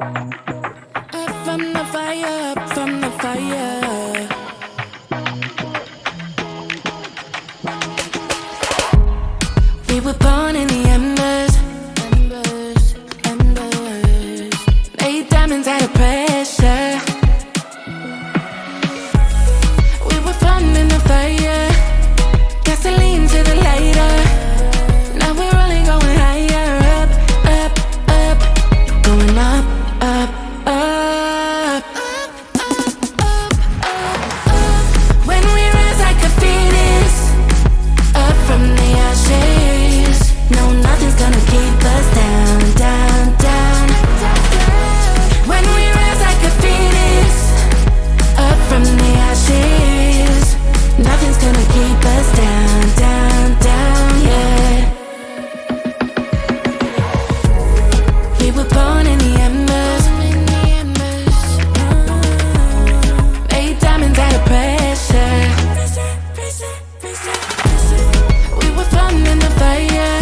Up from the fire, up from the fire. We were born in the embers, embers, embers. Made diamonds out of pressure. We were born in the fire, gasoline to the lighter. Now we're only going higher, up, up, up, going up, up, up. When we rise like a phoenix, up from the ashes. No, nothing's gonna keep us down, down, down. When we rise like a phoenix, up from the ashes. Nothing's gonna keep us down, down, down, yeah. We were born in the embers, made diamonds out of pressure. We were born in the fire,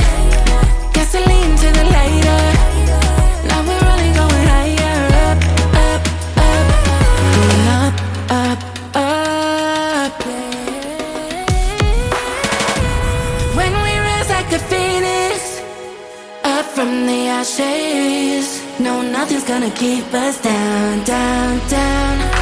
gasoline to the lighter. Now we're only going higher, up, up, up, going up, up, up. When we rise like a phoenix, up from the ashes. No, nothing's gonna keep us down, down, down.